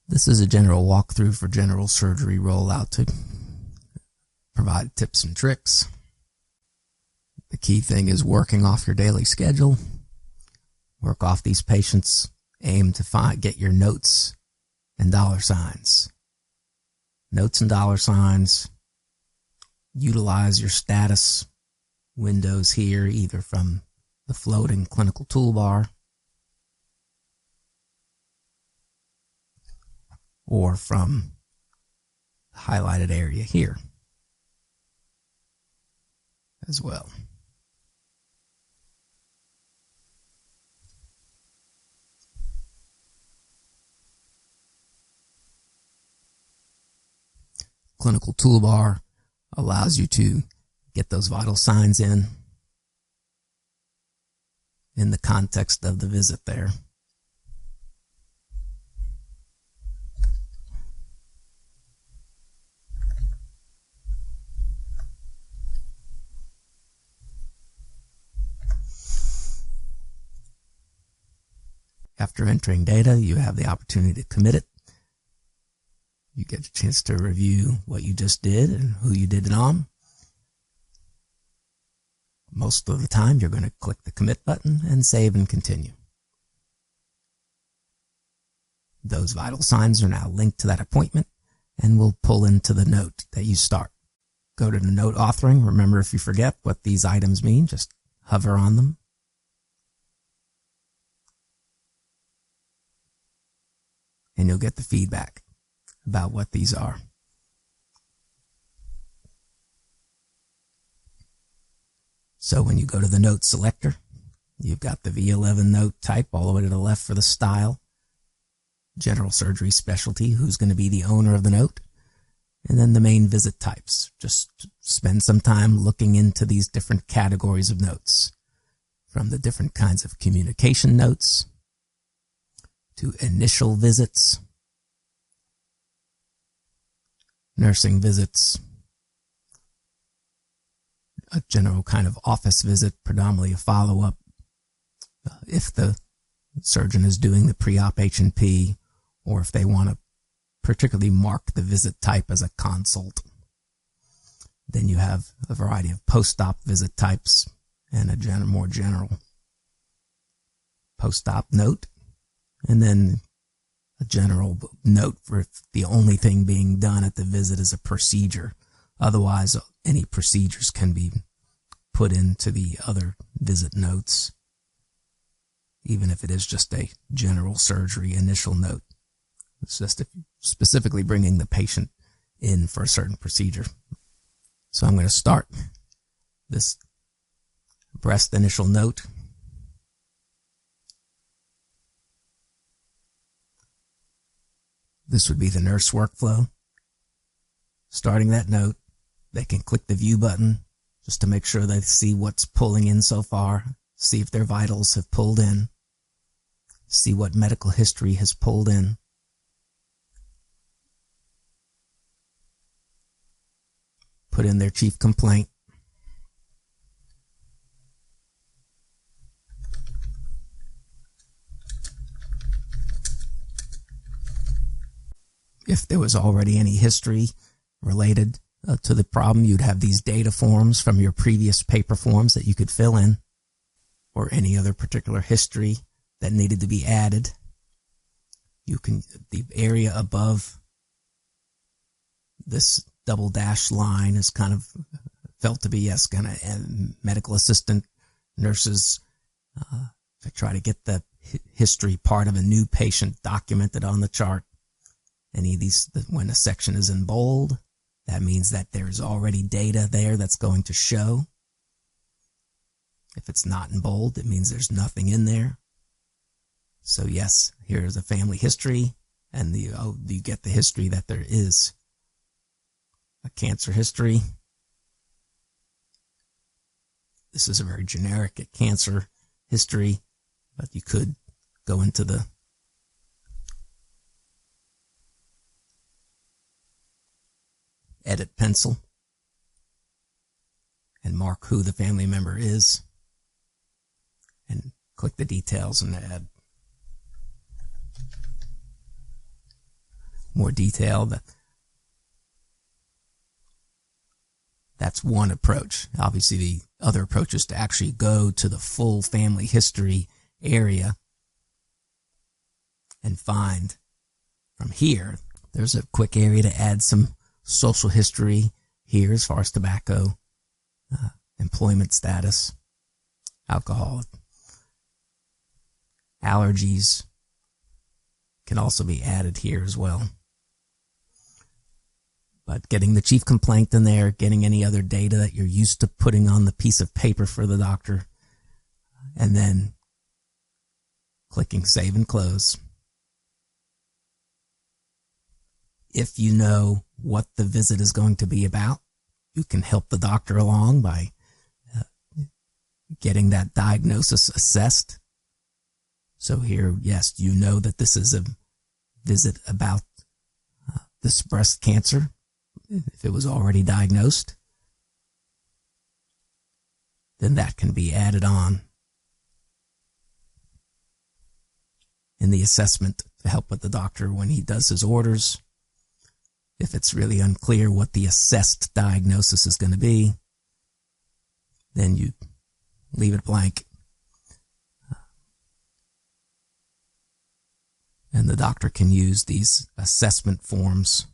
This is a general walkthrough for general surgery rollout to provide tips and tricks. The key thing is working off your daily schedule. Work off these patients. Aim to get your notes and dollar signs. Notes and dollar signs. Utilize your status windows here, either from the floating clinical toolbar or from the highlighted area here as well. Clinical toolbar allows you to get those vital signs in the context of the visit there. After entering data, you have the opportunity to commit it. You get a chance to review what you just did and who you did it on. Most of the time, you're going to click the commit button and save and continue. Those vital signs are now linked to that appointment and will pull into the note that you start. Go to the note authoring. Remember, if you forget what these items mean, just hover on them. And you'll get the feedback about what these are. So when you go to the note selector, you've got the V11 note type all the way to the left for the style, general surgery specialty, who's going to be the owner of the note, and then the main visit types. Just spend some time looking into these different categories of notes, from the different kinds of communication notes to initial visits, nursing visits, a general kind of office visit, predominantly a follow-up. If the surgeon is doing the pre-op H&P, or if they want to particularly mark the visit type as a consult. Then you have a variety of post-op visit types and a more general post-op note, and then a general note for if the only thing being done at the visit is a procedure. Otherwise, any procedures can be put into the other visit notes, even if it is just a general surgery initial note. It's just specifically bringing the patient in for a certain procedure. So I'm going to start this breast initial note. This would be the nurse workflow. Starting that note, they can click the view button just to make sure they see what's pulling in so far, see if their vitals have pulled in, see what medical history has pulled in. Put in their chief complaint. If there was already any history related to the problem, you'd have these data forms from your previous paper forms that you could fill in, or any other particular history that needed to be added. You can, the area above this double dash line is kind of felt to be, yes, kind of medical assistant nurses to try to get the history part of a new patient documented on the chart. Any of these, when a section is in bold, that means that there's already data there that's going to show. If it's not in bold, it means there's nothing in there. So yes, here's a family history, and you get the history that there is a cancer history. This is a very generic cancer history, but you could go into the edit pencil and mark who the family member is and click the details and add. more detail. That's one approach. Obviously, the other approach is to actually go to the full family history area and find from here. There's a quick area to add some social history here as far as tobacco, employment status, alcohol, allergies can also be added here as well. But getting the chief complaint in there, getting any other data that you're used to putting on the piece of paper for the doctor, and then clicking save and close. If you know what the visit is going to be about, you can help the doctor along by getting that diagnosis assessed. So here, yes, you know that this is a visit about this breast cancer, if it was already diagnosed, then that can be added on in the assessment to help with the doctor when he does his orders. If it's really unclear what the assessed diagnosis is going to be, then you leave it blank. And the doctor can use these assessment forms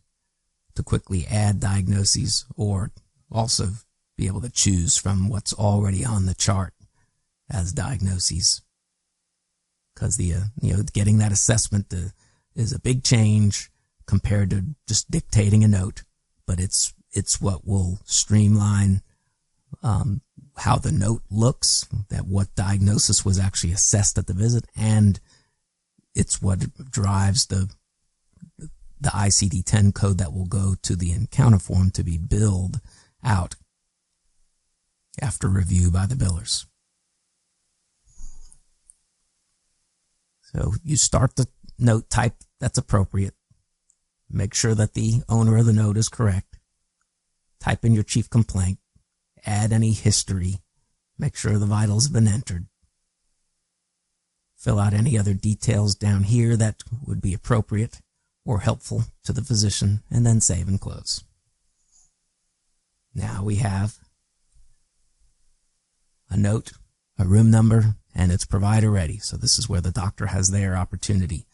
to quickly add diagnoses, or also be able to choose from what's already on the chart as diagnoses. Because getting that assessment is a big change compared to just dictating a note, but it's what will streamline how the note looks, that what diagnosis was actually assessed at the visit, and it's what drives the ICD-10 code that will go to the encounter form to be billed out after review by the billers. So you start the note type that's appropriate. Make sure that the owner of the note is correct. Type in your chief complaint. Add any history. Make sure the vitals have been entered. Fill out any other details down here that would be appropriate or helpful to the physician, and then save and close. Now we have a note, a room number, and its provider ready. So this is where the doctor has their opportunity